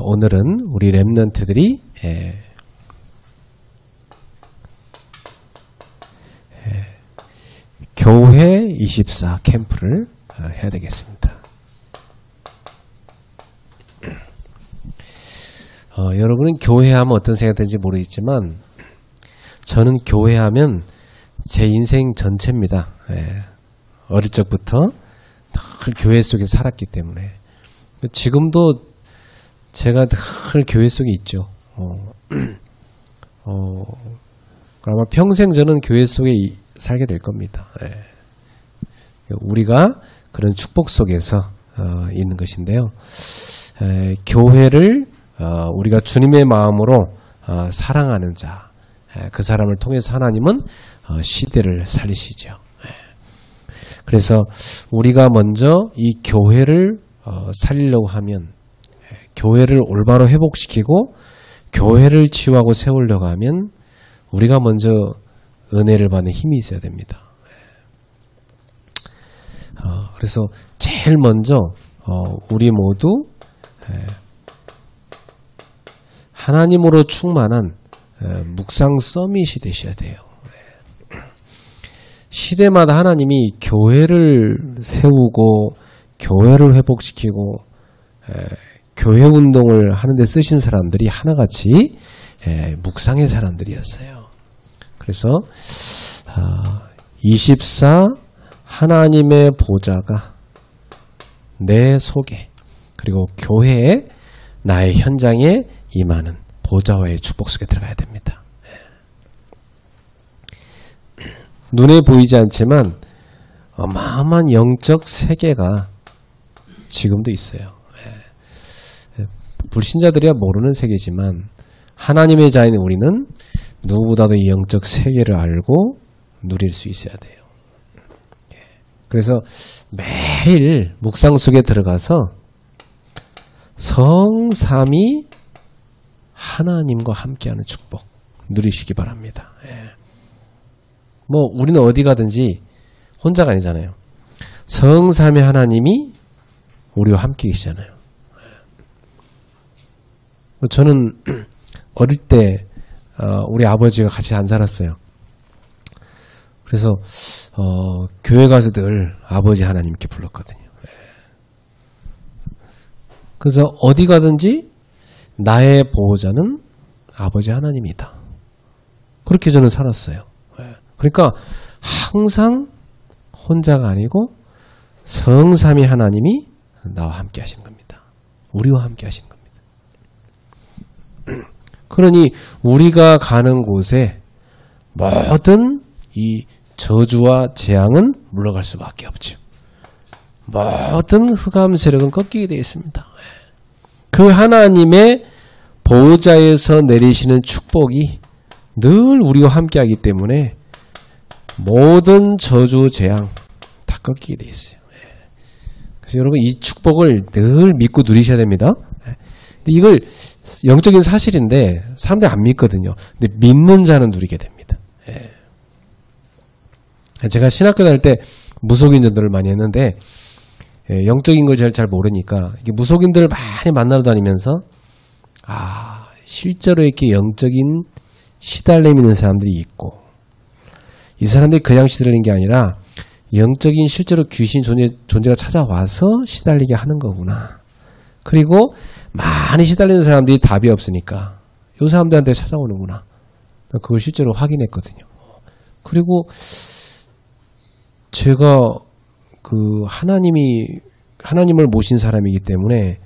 오늘은 우리 렘넌트들이 교회 24 캠프를 해야 되겠습니다. 여러분은 교회하면 어떤 생각이 드는지 모르겠지만 저는 교회하면 제 인생 전체입니다. 어릴 적부터 늘 교회 속에 살았기 때문에 지금도 제가 늘 교회 속에 있죠. 아마 평생 저는 교회 속에 살게 될 겁니다. 우리가 그런 축복 속에서 있는 것인데요. 교회를 우리가 주님의 마음으로 사랑하는 자, 그 사람을 통해서 하나님은 시대를 살리시죠. 그래서 우리가 먼저 이 교회를 살리려고 하면, 교회를 올바로 회복시키고 교회를 치유하고 세우려고 하면 우리가 먼저 은혜를 받는 힘이 있어야 됩니다. 그래서 제일 먼저 우리 모두 하나님으로 충만한 묵상 서밋이 되셔야 돼요. 시대마다 하나님이 교회를 세우고 교회를 회복시키고 교회 운동을 하는데 쓰신 사람들이 하나같이 묵상의 사람들이었어요. 그래서 24 하나님의 보좌가 내 속에, 그리고 교회에, 나의 현장에 임하는 보좌와의 축복 속에 들어가야 됩니다. 눈에 보이지 않지만 어마어마한 영적 세계가 지금도 있어요. 불신자들이야 모르는 세계지만 하나님의 자인 우리는 누구보다도 이 영적 세계를 알고 누릴 수 있어야 돼요. 그래서 매일 묵상 속에 들어가서 성삼위 하나님과 함께하는 축복 누리시기 바랍니다. 우리는 어디 가든지 혼자가 아니잖아요. 성삼위 하나님이 우리와 함께 계시잖아요. 저는 어릴 때 우리 아버지가 같이 안 살았어요. 그래서 교회 가서 늘 아버지 하나님 이렇게 불렀거든요. 그래서 어디 가든지 나의 보호자는 아버지 하나님이다. 그렇게 저는 살았어요. 그러니까 항상 혼자가 아니고 성삼위 하나님이 나와 함께 하시는 겁니다. 우리와 함께 하시는 겁니다. 그러니 우리가 가는 곳에 모든 이 저주와 재앙은 물러갈 수밖에 없죠. 모든 흑암 세력은 꺾이게 되어 있습니다. 그 하나님의 보호자에서 내리시는 축복이 늘 우리와 함께하기 때문에 모든 저주 재앙 다 꺾이게 되어 있어요. 그래서 여러분 이 축복을 늘 믿고 누리셔야 됩니다. 근데 이걸 영적인 사실인데 사람들이 안 믿거든요. 근데 믿는 자는 누리게 됩니다. 제가 신학교 다닐 때 무속인들을 많이 했는데 영적인 걸 잘 모르니까 무속인들을 많이 만나러 다니면서 실제로 이렇게 영적인 시달림 있는 사람들이 있고, 이 사람들이 그냥 시달리는 게 아니라 영적인 실제로 귀신 존재가 찾아와서 시달리게 하는 거구나. 그리고 많이 시달리는 사람들이 답이 없으니까 이 사람들한테 찾아오는구나. 그걸 실제로 확인했거든요. 그리고 제가 하나님을 모신 사람이기 때문에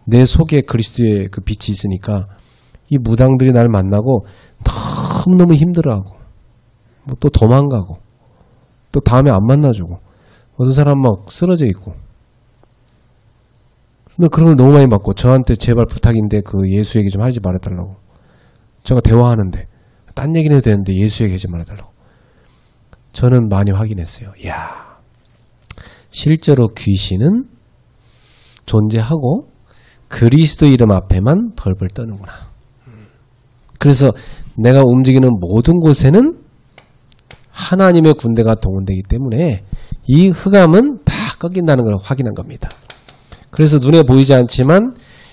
내 속에 그리스도의 그 빛이 있으니까 이 무당들이 날 만나고 너무너무 힘들어하고 또 도망가고 또 다음에 안 만나주고 어떤 사람 막 쓰러져 있고, 근데 그런 걸 너무 많이 받고 저한테 제발 부탁인데 그 예수 얘기 좀 하지 말아달라고. 제가 대화하는데 딴 얘기는 해도 되는데 예수 얘기 하지 말아달라고. 저는 많이 확인했어요. 이야, 실제로 귀신은 존재하고 그리스도 이름 앞에만 벌벌 떠는구나. 그래서 내가 움직이는 모든 곳에는 하나님의 군대가 동원되기 때문에 이 흑암은 다 꺾인다는 걸 확인한 겁니다. 그래서 눈에 보이지 않지만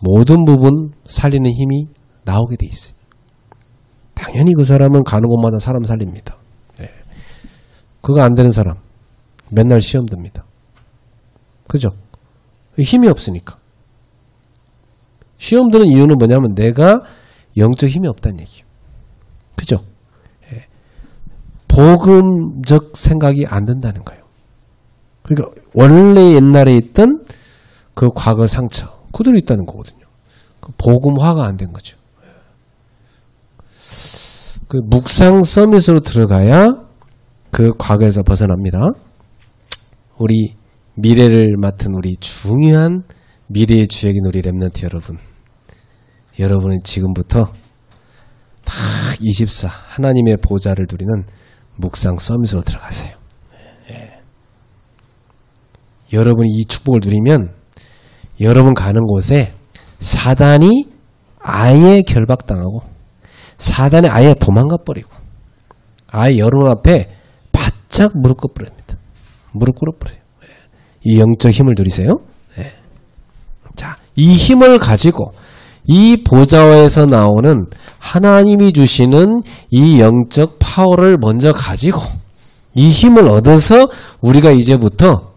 모든 부분 살리는 힘이 나오게 돼 있어요. 당연히 그 사람은 가는 곳마다 사람 살립니다. 예. 그거 안 되는 사람 맨날 시험 듭니다. 그죠? 힘이 없으니까. 시험 드는 이유는 뭐냐면 내가 영적 힘이 없다는 얘기예요. 그죠? 예. 복음적 생각이 안 든다는 거예요. 그러니까 원래 옛날에 있던 그 과거 상처 그대로 있다는 거거든요. 복음화가 안 된 거죠. 그 묵상 서밋으로 들어가야 그 과거에서 벗어납니다. 우리 미래를 맡은 우리 중요한 미래의 주역인 우리 렘넌트 여러분, 여러분은 지금부터 딱 24 하나님의 보좌를 누리는 묵상 서밋으로 들어가세요. 예. 여러분이 이 축복을 누리면 여러분 가는 곳에 사단이 아예 결박당하고 사단이 아예 도망가 버리고 아예 여러분 앞에 바짝 무릎 꿇어버립니다. 무릎 꿇어버려요. 이 영적 힘을 누리세요. 네. 자, 이 힘을 가지고 이 보좌에서 나오는 하나님이 주시는 이 영적 파워를 먼저 가지고 이 힘을 얻어서 우리가 이제부터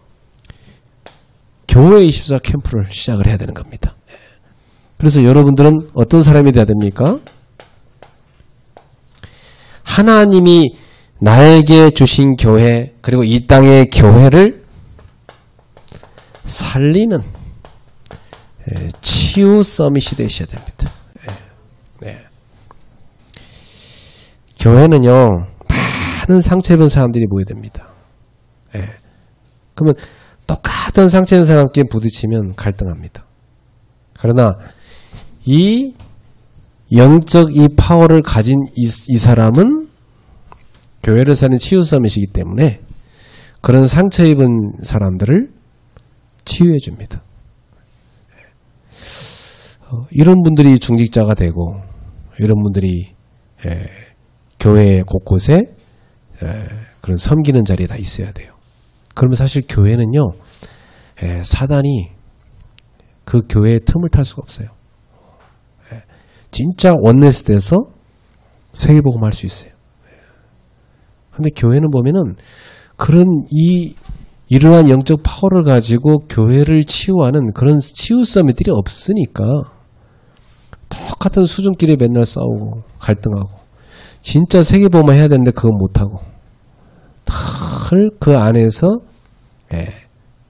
교회 24 캠프를 시작을 해야 되는 겁니다. 그래서 여러분들은 어떤 사람이 돼야 됩니까? 하나님이 나에게 주신 교회 그리고 이 땅의 교회를 살리는 치유 서밋이 되셔야 됩니다. 네. 교회는요 많은 상처 입은 사람들이 모여야 됩니다. 네. 그러면 똑같은 상처 입은 사람끼리 부딪히면 갈등합니다. 그러나 이 영적 이 파워를 가진 이 사람은 교회를 사는 치유 서밋이기 때문에 그런 상처 입은 사람들을 치유해 줍니다. 이런 분들이 중직자가 되고 이런 분들이 교회 곳곳에 그런 섬기는 자리에 다 있어야 돼요. 그러면 사실 교회는요 사단이 그 교회의 틈을 탈 수가 없어요. 진짜 원네스 돼서 세계복음 할 수 있어요. 근데 교회는 보면은 그런 이러한 영적 파워를 가지고 교회를 치유하는 그런 치유 서밋들이 없으니까 똑같은 수준끼리 맨날 싸우고 갈등하고 진짜 세계복음 해야 되는데 그건 못하고 늘 그 안에서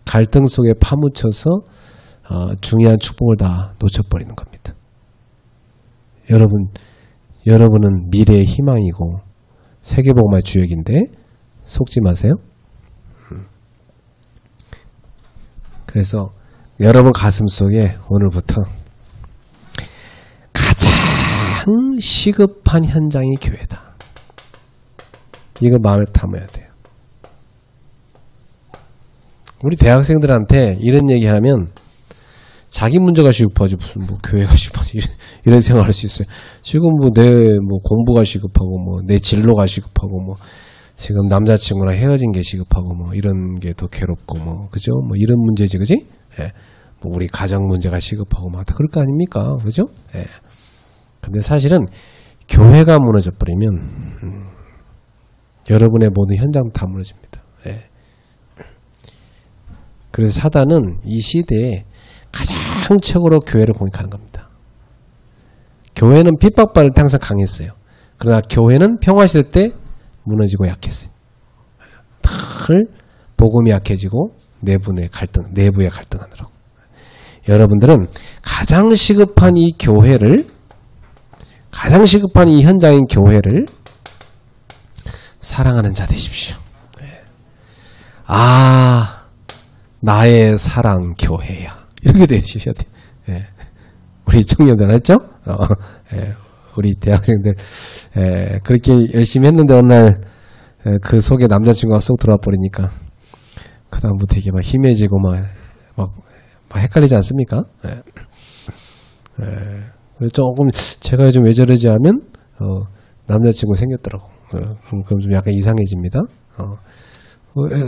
갈등 속에 파묻혀서 중요한 축복을 다 놓쳐버리는 겁니다. 여러분은 미래의 희망이고 세계복음화의 주역인데 속지 마세요. 그래서 여러분 가슴 속에 오늘부터 가장 시급한 현장이 교회다. 이걸 마음에 담아야 돼요. 우리 대학생들한테 이런 얘기하면 자기 문제가 시급하지 무슨 뭐 교회가 시급하지 이런 생각할 수 있어요. 지금 뭐 내 뭐 공부가 시급하고 뭐 내 진로가 시급하고 뭐 지금 남자친구랑 헤어진 게 시급하고 뭐 이런 게 더 괴롭고 뭐 그죠? 뭐 이런 문제지 그지? 예. 뭐 우리 가정 문제가 시급하고 막 다 그럴 거 아닙니까? 그죠? 예. 근데 사실은 교회가 무너져 버리면 여러분의 모든 현장 다 무너집니다. 예. 그래서 사단은 이 시대에 가장 최고로 교회를 공격하는 겁니다. 교회는 핍박받을 때 항상 강했어요. 그러나 교회는 평화시대 때 무너지고 약했어요. 늘 복음이 약해지고 내부의 갈등하느라고. 여러분들은 가장 시급한 이 교회를, 가장 시급한 이 현장인 교회를 사랑하는 자 되십시오. 아, 나의 사랑 교회야. 이렇게 되셔야 돼요. 예. 우리 청년들 했죠? 우리 대학생들 그렇게 열심히 했는데 어느 날 그 속에 남자친구가 쏙 들어와 버리니까 그 다음부터 이게 막 힘해지고 막 헷갈리지 않습니까? 조금 제가 요즘 왜 저러지 하면 남자친구 생겼더라고. 그럼 좀 약간 이상해집니다.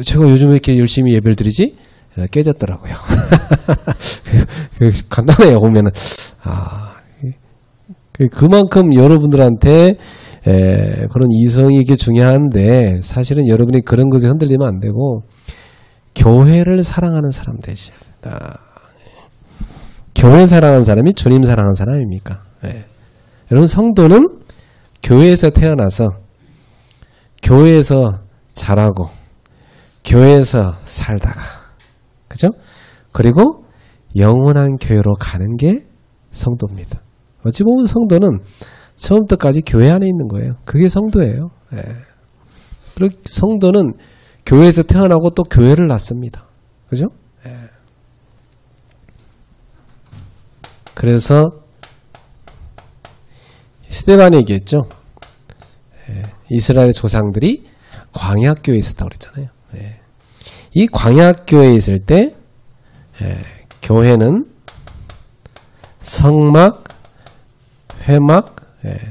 제가 요즘 왜 이렇게 열심히 예배를 드리지? 깨졌더라고요. 간단해요, 보면은. 그만큼 여러분들한테 그런 이성이 이게 중요한데, 사실은 여러분이 그런 것에 흔들리면 안 되고, 교회를 사랑하는 사람 되지. 교회 사랑하는 사람이 주님 사랑하는 사람입니까? 여러분, 성도는 교회에서 태어나서, 교회에서 자라고, 교회에서 살다가, 그죠? 그리고 영원한 교회로 가는 게 성도입니다. 어찌 보면 성도는 처음부터까지 교회 안에 있는 거예요. 그게 성도예요. 그리고 성도는 교회에서 태어나고 또 교회를 낳습니다. 그죠? 그래서 스데반이 얘기했죠. 이스라엘 조상들이 광야학교에 있었다고 그랬잖아요. 이 광야학교에 있을 때 교회는 성막, 회막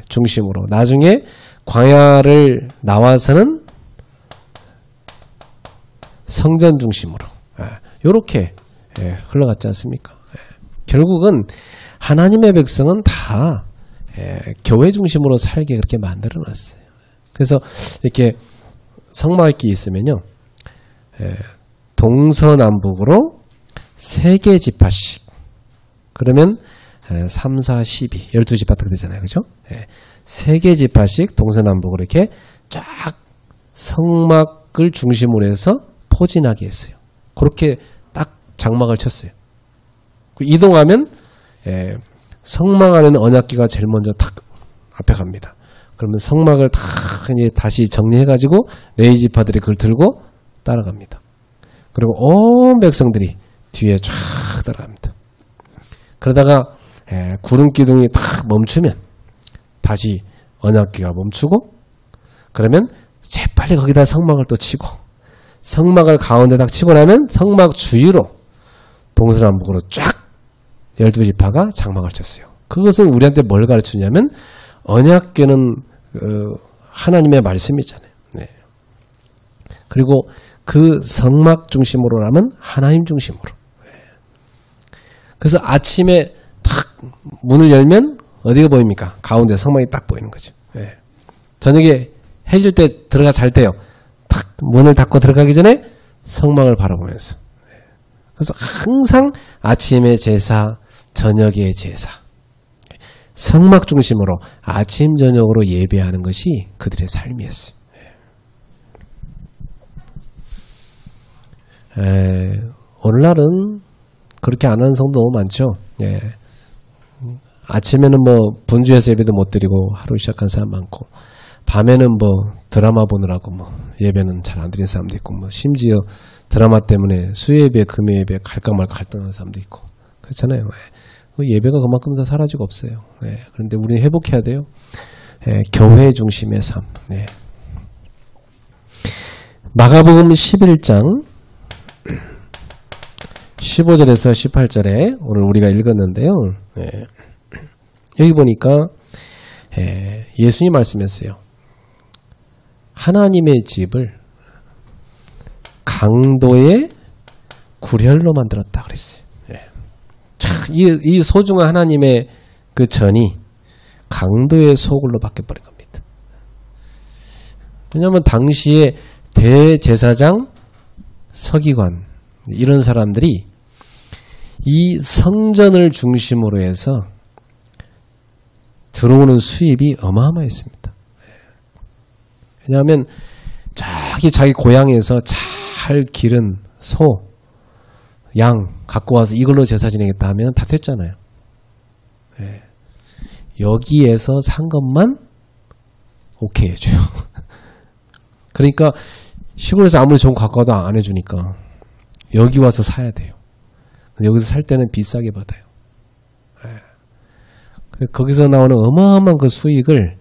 중심으로, 나중에 광야를 나와서는 성전 중심으로 이렇게 흘러갔지 않습니까? 결국은 하나님의 백성은 다 교회 중심으로 살게 그렇게 만들어 놨어요. 그래서 이렇게 성막이 있으면요, 동서남북으로 3개 지파씩, 그러면 3, 4, 12, 12지파 되잖아요. 그죠? 3개 지파씩 동서남북으로 이렇게 쫙 성막을 중심으로 해서 포진하게 했어요. 그렇게 딱 장막을 쳤어요. 이동하면 성막 안에는 언약궤가 제일 먼저 탁 앞에 갑니다. 그러면 성막을 탁 이제 다시 정리해가지고 레위 지파들이 그걸 들고 따라갑니다. 그리고 온 백성들이 뒤에 쫙 따라갑니다. 그러다가 구름 기둥이 탁 멈추면 다시 언약궤가 멈추고, 그러면 재빨리 거기다 성막을 또 치고, 성막을 가운데 딱 치고 나면 성막 주위로 동서남북으로 쫙 12지파가 장막을 쳤어요. 그것은 우리한테 뭘 가르치냐면, 언약궤는 하나님의 말씀이잖아요. 그리고 그 성막 중심으로 하면 하나님 중심으로. 그래서 아침에 탁 문을 열면 어디가 보입니까? 가운데 성막이 딱 보이는 거죠. 저녁에 해질 때 들어가 잘 때요, 탁 문을 닫고 들어가기 전에 성막을 바라보면서. 그래서 항상 아침의 제사, 저녁의 제사, 성막 중심으로 아침 저녁으로 예배하는 것이 그들의 삶이었어요. 오늘날은 그렇게 안 하는 성도 너무 많죠. 아침에는 뭐 분주해서 예배도 못 드리고 하루 시작한 사람 많고, 밤에는 뭐 드라마 보느라고 뭐 예배는 잘 안 드리는 사람도 있고, 뭐 심지어 드라마 때문에 수요예배, 금요예배 갈까 말까 갈등하는 사람도 있고 그렇잖아요. 예배가 그만큼 다 사라지고 없어요. 그런데 우리는 회복해야 돼요. 교회 중심의 삶. 마가복음 11장 15절에서 18절에 오늘 우리가 읽었는데요. 여기 보니까 예수님 말씀했어요. 하나님의 집을 강도의 구렬로 만들었다 그랬어요. 이 소중한 하나님의 그 전이 강도의 소굴로 바뀌어버린 겁니다. 왜냐하면 당시에 대제사장, 서기관 이런 사람들이 이 성전을 중심으로 해서 들어오는 수입이 어마어마했습니다. 왜냐하면 자기 고향에서 잘 기른 소, 양 갖고 와서 이걸로 제사 지내겠다 하면 다 됐잖아요. 여기에서 산 것만 오케이 해줘요. 그러니까 시골에서 아무리 좋은 거 갖고 와도 안 해주니까 여기 와서 사야 돼요. 여기서 살 때는 비싸게 받아요. 거기서 나오는 어마어마한 그 수익을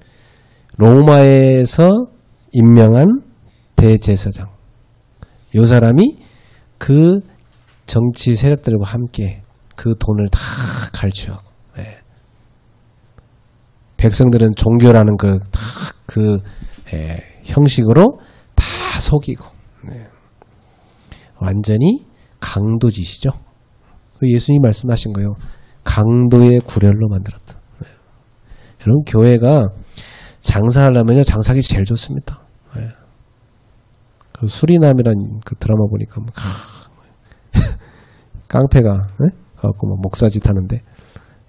로마에서 임명한 대제사장, 이 사람이 그 정치 세력들과 함께 그 돈을 다 갈취하고, 백성들은 종교라는 그 형식으로 다 속이고, 완전히 강도짓이죠. 예수님이 말씀하신 거예요. 강도의 구렬로 만들었다. 네. 여러분 교회가 장사하려면요 장사하기 제일 좋습니다. 네. 그 수리남이란 그 드라마 보니까 깡패가 네? 가갖고 뭐 목사짓 하는데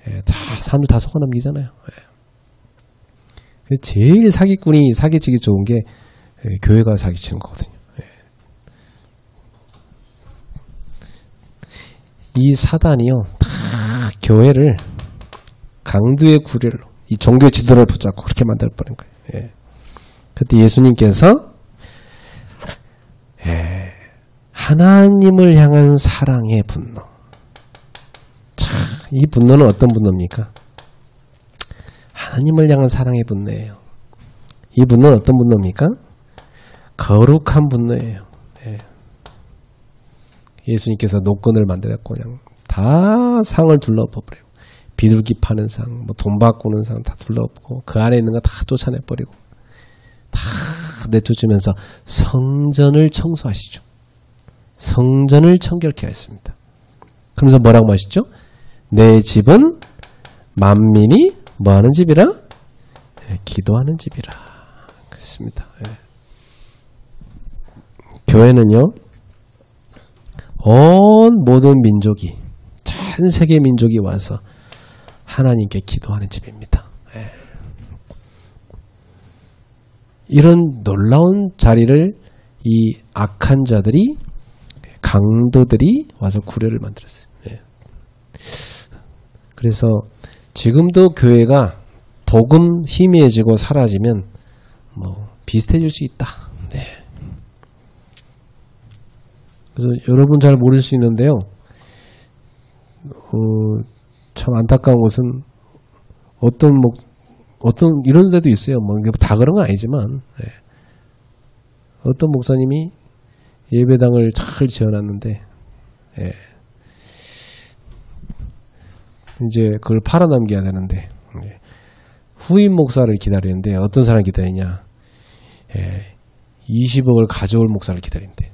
예, 다 사람들 다 속아 넘기잖아요. 예. 제일 사기꾼이 사기치기 좋은 게 예, 교회가 사기치는 거거든요. 예. 이 사단이요 다 교회를 강도의 구례로 이 종교 지도를 붙잡고 그렇게 만들어버린 거예요. 예. 그때 예수님께서 예, 하나님을 향한 사랑의 분노. 참, 이 분노는 어떤 분노입니까? 하나님을 향한 사랑의 분노예요. 이 분노는 어떤 분노입니까? 거룩한 분노예요. 예. 예수님께서 노끈을 만들었고 그냥 다 상을 둘러버려요. 비둘기 파는 상, 뭐 돈 바꾸는 상 다 둘러보고 그 안에 있는 거 다 쫓아내버리고 다 내쫓으면서 성전을 청소하시죠. 성전을 청결케 하였습니다. 그러면서 뭐라고 하시죠? 내 집은 만민이 뭐하는 집이라? 네, 기도하는 집이라. 그렇습니다. 네. 교회는요 온 모든 민족이 전 세계 민족이 와서 하나님께 기도하는 집입니다. 네. 이런 놀라운 자리를 이 악한 자들이 강도들이 와서 구례를 만들었어요. 네. 그래서 지금도 교회가 복음 희미해지고 사라지면 뭐 비슷해질 수 있다. 네. 그래서 여러분 잘 모를 수 있는데요. 참 안타까운 것은 어떤 이런 데도 있어요. 뭐 다 그런 건 아니지만 네. 어떤 목사님이 예배당을 잘 지어놨는데 예. 이제 그걸 팔아넘겨야 되는데 예. 후임 목사를 기다리는데 어떤 사람을 기다리냐 20억을 가져올 목사를 기다린대.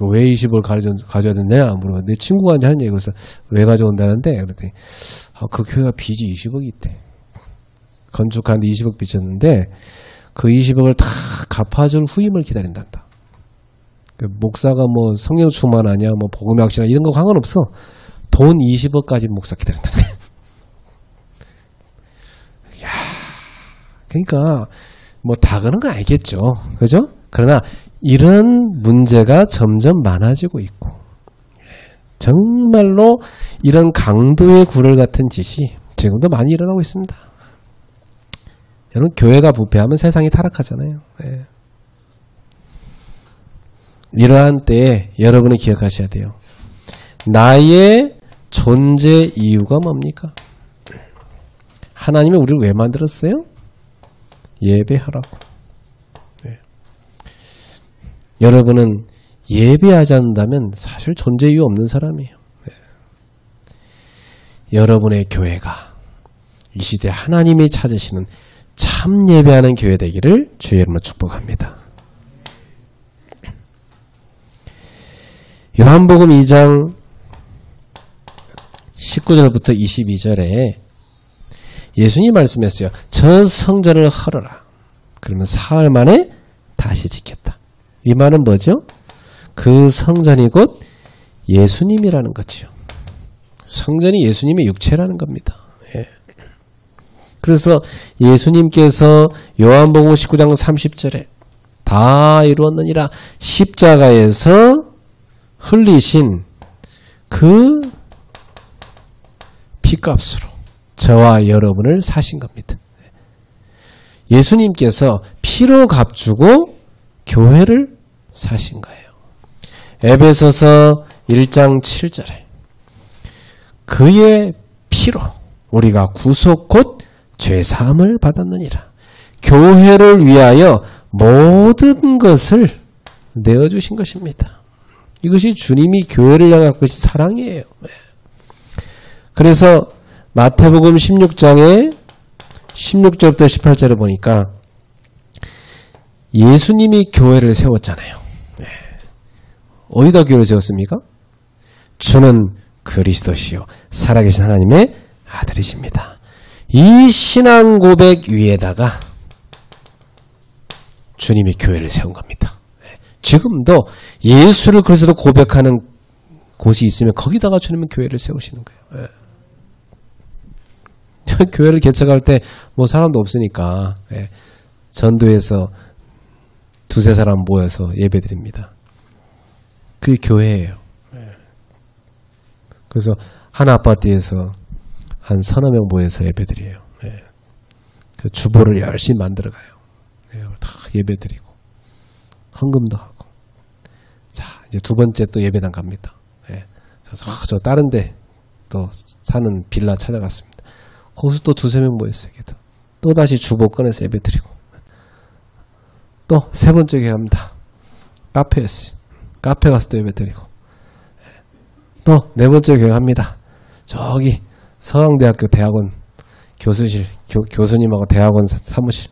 왜 20억을 가져야 되냐 물어봐. 내 친구가 이제 하는 얘기. 그래서 왜 가져온다는데 그랬더니 그 교회가 빚이 20억이 있대. 건축하는데 20억 빚졌는데 그 20억을 다 갚아줄 후임을 기다린단다. 목사가 뭐 성령 충만하냐 뭐 복음의 확신하냐 이런 거 상관없어. 돈 20억까지 목사 기다린다. 야, 그러니까 뭐 다 그런 건 아니겠죠. 그죠? 그러나 이런 문제가 점점 많아지고 있고 정말로 이런 강도의 구를 같은 짓이 지금도 많이 일어나고 있습니다. 여러분 교회가 부패하면 세상이 타락하잖아요. 네. 이러한 때에 여러분이 기억하셔야 돼요. 나의 존재 이유가 뭡니까? 하나님이 우리를 왜 만들었어요? 예배하라고. 네. 여러분은 예배하지 않는다면 사실 존재 이유 없는 사람이에요. 네. 여러분의 교회가 이 시대 하나님이 찾으시는 참 예배하는 교회 되기를 주의 이름으로 축복합니다. 요한복음 2장 19절부터 22절에 예수님이 말씀했어요. 저 성전을 헐어라. 그러면 사흘 만에 다시 짓겠다. 이 말은 뭐죠? 그 성전이 곧 예수님이라는 거죠. 성전이 예수님의 육체라는 겁니다. 예. 그래서 예수님께서 요한복음 19장 30절에 다 이루었느니라 십자가에서 흘리신 그 피값으로 저와 여러분을 사신 겁니다. 예수님께서 피로 값주고 교회를 사신 거예요. 에베소서 1장 7절에 그의 피로 우리가 구속 곧 죄사함을 받았느니라. 교회를 위하여 모든 것을 내어주신 것입니다. 이것이 주님이 교회를 향한 것이 사랑이에요. 그래서 마태복음 16장에 16절부터 18절을 보니까 예수님이 교회를 세웠잖아요. 어디다 교회를 세웠습니까? 주는 그리스도시요 살아계신 하나님의 아들이십니다. 이 신앙 고백 위에다가 주님이 교회를 세운 겁니다. 지금도 예수를 그리스도로 고백하는 곳이 있으면 거기다가 주님은 교회를 세우시는 거예요. 교회를 개척할 때 뭐 사람도 없으니까 전도에서 두세 사람 모여서 예배드립니다. 그게 교회예요. 그래서 한 아파트에서 한 서너 명 모여서 예배드려요. 그 주보를 열심히 만들어가요. 다 예배드리고 헌금도 하고. 자, 이제 두 번째 또 예배당 갑니다. 저 다른 데 또 사는 빌라 찾아갔습니다. 거기서 또 두세 명 모였어요. 또 다시 주보 꺼내서 예배드리고. 또 세 번째 교회 갑니다. 카페였어요. 카페 가서 또 예배드리고. 또 네 번째 교회 갑니다. 저기 서강대학교 대학원 교수실, 교수님하고 대학원 사무실,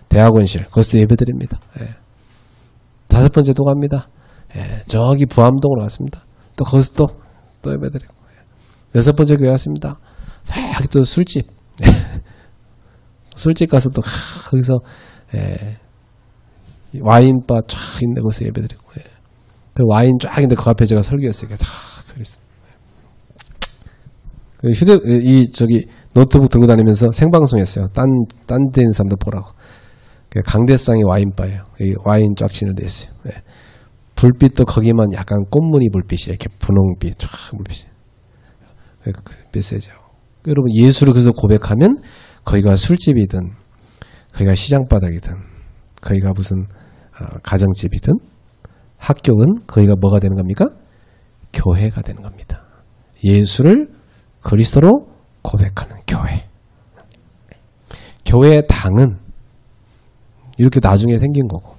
대학원실, 거기서 예배드립니다. 다섯 번째 또 갑니다. 저기 부암동으로 갔습니다. 또 거기서 또 예배드리고. 여섯 번째 교회 갔습니다. 저기 또 술집. 술집 가서 또 거기서 와인바 쫙 있는 곳에서 예배드리고. 그 와인 쫙 있는데 그 앞에 제가 설교했어요. 다 그랬어요. 저기 노트북 들고 다니면서 생방송했어요. 딴 데 있는 사람도 보라고. 강대상이 와인바예요. 와인 쫙 치는 데 있어요. 불빛도 거기만 약간 꽃무늬 불빛이에요. 이렇게 분홍빛 쫙 불빛이. 그 메시지요. 여러분 예수를 그래서 고백하면 거기가 술집이든 거기가 시장바닥이든 거기가 무슨 가정집이든 학교는 거기가 뭐가 되는 겁니까? 교회가 되는 겁니다. 예수를 그리스도로 고백하는 교회. 교회 당은 이렇게 나중에 생긴 거고.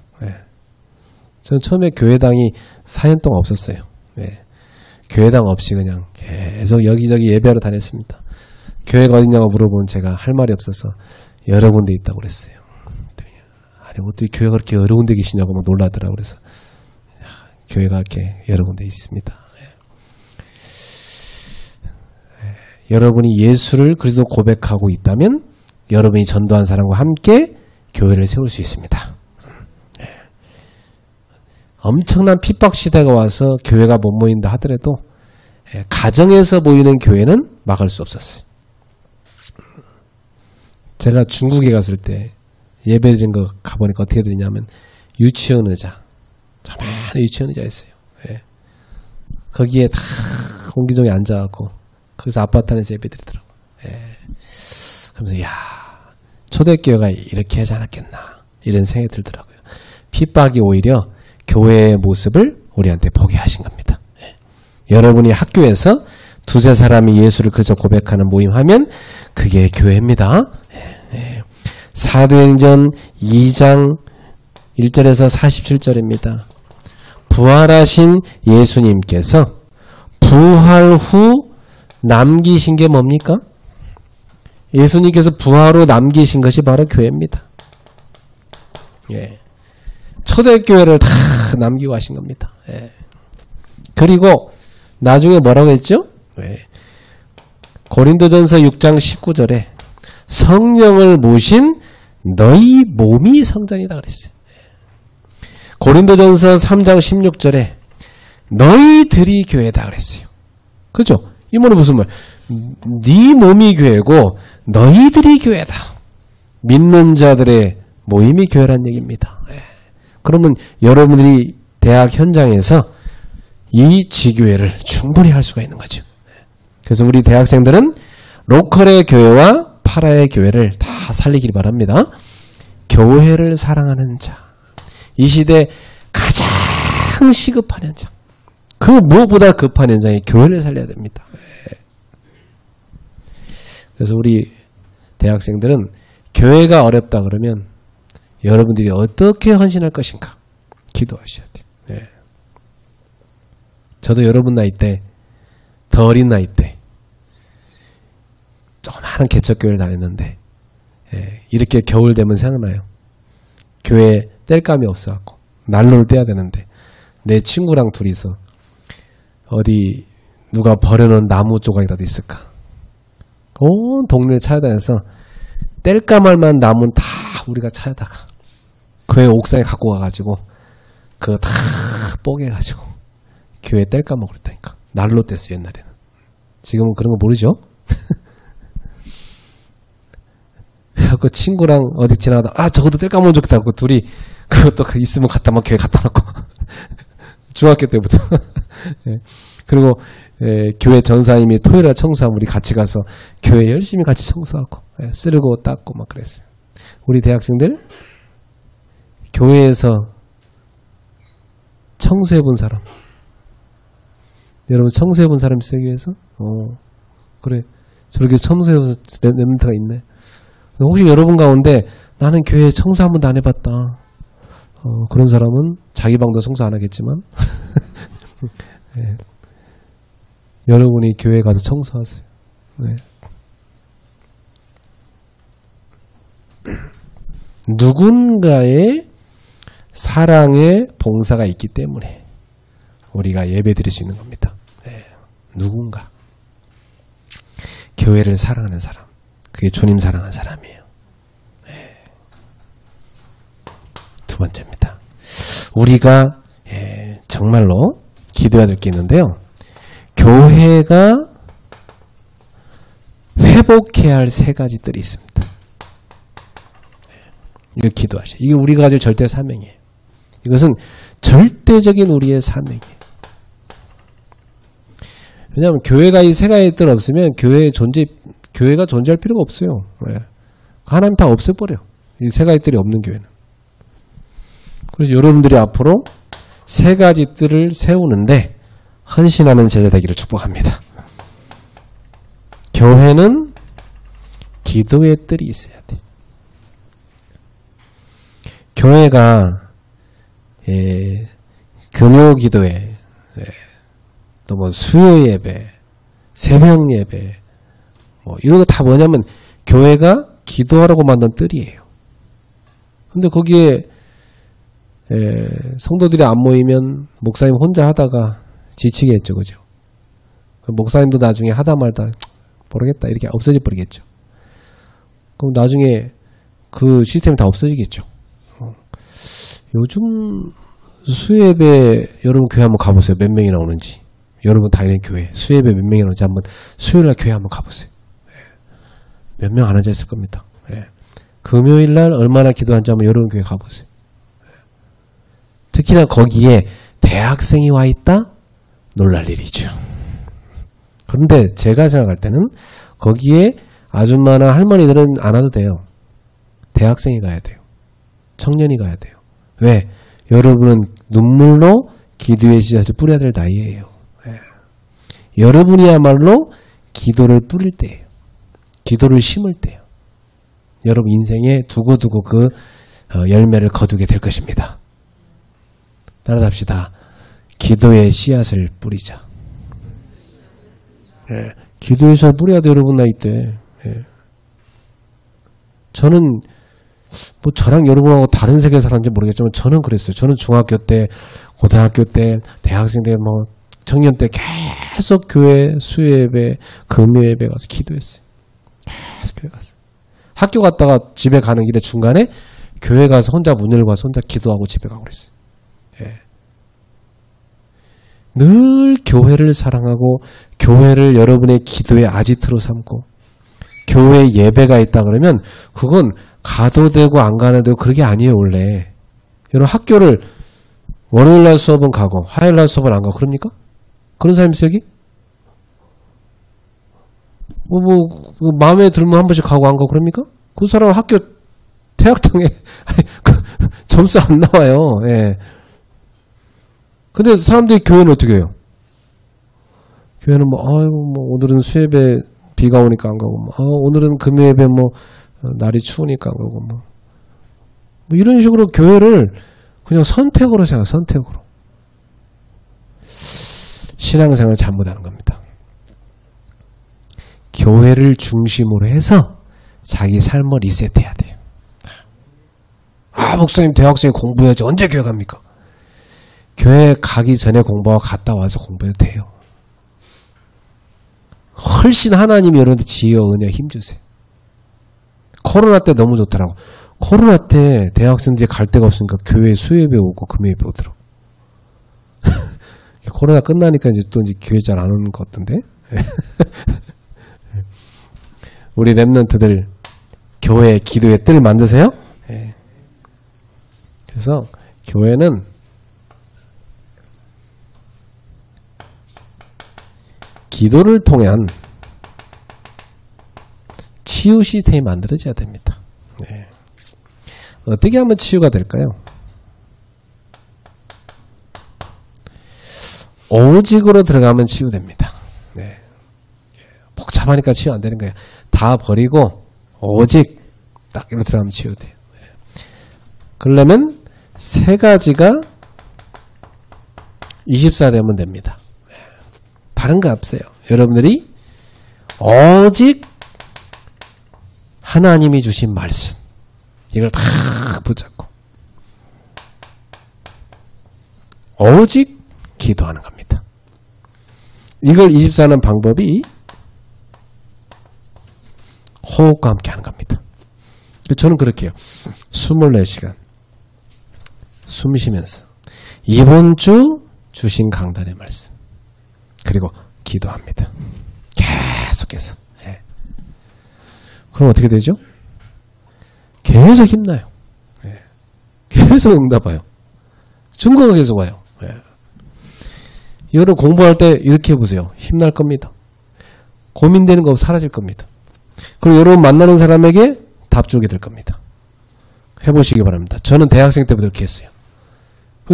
저는 처음에 교회당이 4년 동안 없었어요. 교회당 없이 그냥 계속 여기저기 예배하러 다녔습니다. 교회가 어디냐고 물어보면 제가 할 말이 없어서 여러 군데 있다고 그랬어요. 아니 어떻게 교회가 그렇게 여러 군데 계시냐고 막 놀라더라고요. 그래서 교회가 이렇게 여러 군데 있습니다. 여러분이 예수를 그리스도 고백하고 있다면 여러분이 전도한 사람과 함께 교회를 세울 수 있습니다. 엄청난 핍박 시대가 와서 교회가 못 모인다 하더라도 가정에서 모이는 교회는 막을 수 없었어요. 제가 중국에 갔을 때 예배 드린 거 가보니까 어떻게 드리냐면 유치원 의자, 조그마한 유치원 의자 있어요. 거기에 다 옹기종기 앉아갖고 거기서 아파트 안에서 예배 드리더라고요. 그러면서 야 초대교회가 이렇게 하지 않았겠나 이런 생각이 들더라고요. 핍박이 오히려 교회의 모습을 우리한테 보게 하신 겁니다. 여러분이 학교에서 두세 사람이 예수를 그저 고백하는 모임하면 그게 교회입니다. 사도행전 2장 1절에서 47절입니다. 부활하신 예수님께서 부활 후 남기신 게 뭡니까? 예수님께서 부활 후 남기신 것이 바로 교회입니다. 초대교회를 다 남기고 하신 겁니다. 그리고 나중에 뭐라고 했죠? 고린도전서 6장 19절에 성령을 모신 너희 몸이 성전이다 그랬어요. 고린도전서 3장 16절에 너희들이 교회다 그랬어요. 그죠? 이 말은 무슨 말? 네 몸이 교회고 너희들이 교회다. 믿는 자들의 모임이 교회란 얘기입니다. 그러면 여러분들이 대학 현장에서 이 지교회를 충분히 할 수가 있는 거죠. 그래서 우리 대학생들은 로컬의 교회와 파라의 교회를 다 살리길 바랍니다. 교회를 사랑하는 자. 이 시대 가장 시급한 현장. 그 무엇보다 급한 현장이 교회를 살려야 됩니다. 그래서 우리 대학생들은 교회가 어렵다 그러면 여러분들이 어떻게 헌신할 것인가 기도하셔야 돼요. 저도 여러분 나이 때, 더 어린 나이 때 조그마한 개척교회를 다녔는데 이렇게 겨울 되면 생각나요. 교회에 뗄감이 없어갖고 난로를 떼야 되는데 내 친구랑 둘이서 어디 누가 버려놓은 나무 조각이라도 있을까? 온 동네를 찾아다녀서 뗄까 말만 나무는 다 우리가 찾아다가 교회 옥상에 갖고 가가지고 그거 다 뽀개가지고 교회 뗄까 먹으랬다니까. 날로 뗐어 옛날에는. 지금은 그런 거 모르죠? 그래갖고 친구랑 어디 지나가다 저것도 뗄까 먹으면 좋겠다 하고 둘이 그것도 있으면 갖다 막 교회 갖다 놓고 중학교 때부터 예. 그리고 교회 전사님이 토요일날 청소하면 우리 같이 가서 교회 열심히 같이 청소하고 쓰르고 닦고 막 그랬어요. 우리 대학생들 교회에서 청소해본 사람, 여러분 청소해본 사람 있어요 교회에서? 그래 저렇게 청소해본 랩런트가 있네. 혹시 여러분 가운데 나는 교회 청소 한 번도 안 해봤다, 그런 사람은 자기 방도 청소 안 하겠지만 네. 여러분이 교회 가서 청소하세요. 네. 누군가의 사랑의 봉사가 있기 때문에 우리가 예배 드릴 수 있는 겁니다. 네. 누군가 교회를 사랑하는 사람, 그게 주님 사랑하는 사람이에요. 네. 두 번째입니다. 우리가 정말로 기도해야 될 게 있는데요. 교회가 회복해야 할 세 가지 뜰이 있습니다. 이거 기도하시죠. 이게 우리가 가질 절대 사명이에요. 이것은 절대적인 우리의 사명이에요. 왜냐하면 교회가 이 세 가지 뜰 없으면 교회가 존재할 필요가 없어요. 하나님 다 없애버려. 이 세 가지 뜰이 없는 교회는. 그래서 여러분들이 앞으로 세 가지 뜰을 세우는데 헌신하는 제자 되기를 축복합니다. 교회는 기도의 뜰이 있어야 돼. 교회가 금요 기도회, 또 뭐 수요 예배, 새벽 예배, 뭐 이런 거 다 뭐냐면 교회가 기도하라고 만든 뜰이에요. 근데 거기에 성도들이 안 모이면 목사님 혼자 하다가 지치겠죠, 그죠? 목사님도 나중에 하다 말다 모르겠다 이렇게 없어져 버리겠죠. 그럼 나중에 그 시스템이 다 없어지겠죠. 요즘 수예배 여러분 교회 한번 가보세요. 몇 명이나 오는지. 여러분 다니는 교회 수예배 몇 명이나 오는지 한번 수요일날 교회 한번 가보세요. 몇 명 안 앉아 있을 겁니다. 금요일날 얼마나 기도하는지 한번 여러분 교회 가보세요. 특히나 거기에 대학생이 와 있다? 놀랄 일이죠. 그런데 제가 생각할 때는 거기에 아줌마나 할머니들은 안 와도 돼요. 대학생이 가야 돼요. 청년이 가야 돼요. 왜? 여러분은 눈물로 기도의 씨앗을 뿌려야 될 나이예요. 여러분이야말로 기도를 뿌릴 때예요. 기도를 심을 때예요. 여러분 인생에 두고두고 그 열매를 거두게 될 것입니다. 따라합시다. 기도의 씨앗을 뿌리자. 기도의 씨앗을 뿌려야 돼, 여러분 나이 때. 저는 뭐 저랑 여러분하고 다른 세계에 살았는지 모르겠지만 저는 그랬어요. 저는 중학교 때, 고등학교 때, 대학생 때, 뭐 청년 때 계속 교회 수요예배, 금요예배 가서 기도했어요. 계속 교회 갔어요. 학교 갔다가 집에 가는 길에 중간에 교회 가서 혼자 문 열고 와서 혼자 기도하고 집에 가고 그랬어요. 늘 교회를 사랑하고 교회를 여러분의 기도의 아지트로 삼고 교회 예배가 있다 그러면 그건 가도 되고 안 가도 되고 그런 게 아니에요. 원래 여러분 학교를 월요일날 수업은 가고 화요일날 수업은 안 가고 그럽니까? 그런 사람 있어요 여기? 마음에 들면 한 번씩 가고 안 가고 그럽니까? 그 사람은 학교 퇴학당에 점수 안 나와요. 근데 사람들이 교회는 어떻게 해요? 교회는 오늘은 수예배 비가 오니까 안 가고, 오늘은 금요예배 날이 추우니까 안 가고, 이런 식으로 교회를 그냥 선택으로 생각해요, 선택으로. 신앙생활을 잘못하는 겁니다. 교회를 중심으로 해서 자기 삶을 리셋해야 돼요. 목사님 대학생이 공부해야지 언제 교회 갑니까? 교회 가기 전에 공부하고 갔다 와서 공부해도 돼요. 훨씬 하나님이 여러분들 지혜와 은혜 힘주세요. 코로나 때 너무 좋더라고. 코로나 때 대학생들이 갈 데가 없으니까 교회 수예배 오고 금요예배 오더라고. 코로나 끝나니까 이제 또 이제 교회 잘 안 오는 것 같던데. 우리 랩런트들 교회 기도의 뜰 만드세요. 그래서 교회는 기도를 통한 치유 시스템이 만들어져야 됩니다. 네. 어떻게 하면 치유가 될까요? 오직으로 들어가면 치유됩니다. 네. 복잡하니까 치유 안 되는 거예요. 다 버리고 오직 딱 이렇게 들어가면 치유돼요. 네. 그러려면 세 가지가 24 되면 됩니다. 네. 다른 거 없어요. 여러분들이 오직 하나님이 주신 말씀 이걸 다 붙잡고 오직 기도하는 겁니다. 이걸 24는 방법이 호흡과 함께 하는 겁니다. 저는 그렇게 해요. 24시간 숨 쉬면서 이번 주 주신 강단의 말씀 그리고 기도합니다. 계속해서. 네. 그럼 어떻게 되죠? 계속 힘나요. 네. 계속 응답 와요. 증거가 계속 와요. 네. 여러분 공부할 때 이렇게 해보세요. 힘날 겁니다. 고민되는 거 사라질 겁니다. 그리고 여러분 만나는 사람에게 답 주게 될 겁니다. 해보시기 바랍니다. 저는 대학생 때부터 이렇게 했어요.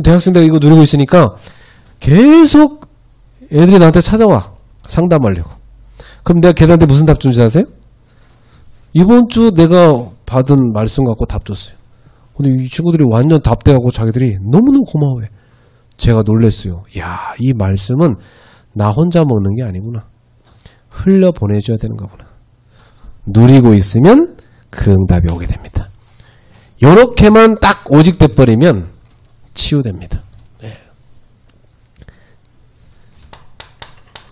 대학생 때 이거 누리고 있으니까 계속 애들이 나한테 찾아와. 상담하려고. 그럼 내가 걔들한테 무슨 답 준지 아세요? 이번 주 내가 받은 말씀 갖고 답 줬어요. 근데 이 친구들이 완전 답돼갖고 자기들이 너무너무 고마워해. 제가 놀랬어요. 야, 이 말씀은 나 혼자 먹는 게 아니구나. 흘려 보내줘야 되는 거구나. 누리고 있으면 그 응답이 오게 됩니다. 요렇게만 딱 오직 돼버리면 치유됩니다. 네.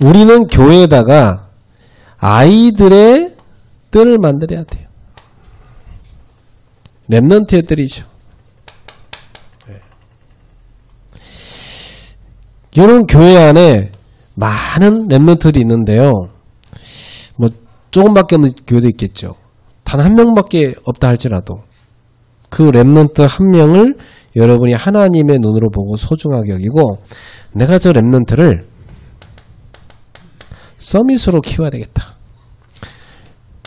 우리는 교회에다가 아이들의 뜰을 만들어야 돼요. 랩넌트의 뜰이죠. 네. 이런 교회 안에 많은 랩넌트들이 있는데요. 뭐 조금밖에 없는 교회도 있겠죠. 단 한 명밖에 없다 할지라도 그 랩넌트 한 명을 여러분이 하나님의 눈으로 보고 소중하게 여기고 내가 저 랩넌트를 서밋으로 키워야 되겠다.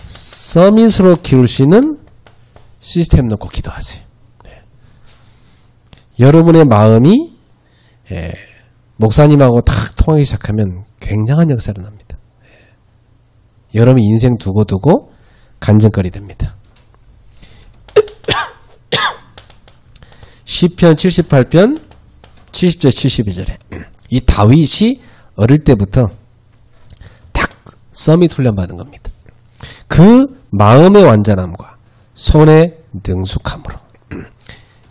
서밋으로 키울 수 있는 시스템 놓고 기도하세요. 네. 여러분의 마음이 목사님하고 탁 통하기 시작하면 굉장한 역사가 납니다. 여러분 인생 두고두고 간증거리 됩니다. 시편 78편 70절 72절에 이 다윗이 어릴 때부터 딱 서밋 훈련 받은 겁니다. 그 마음의 완전함과 손의 능숙함으로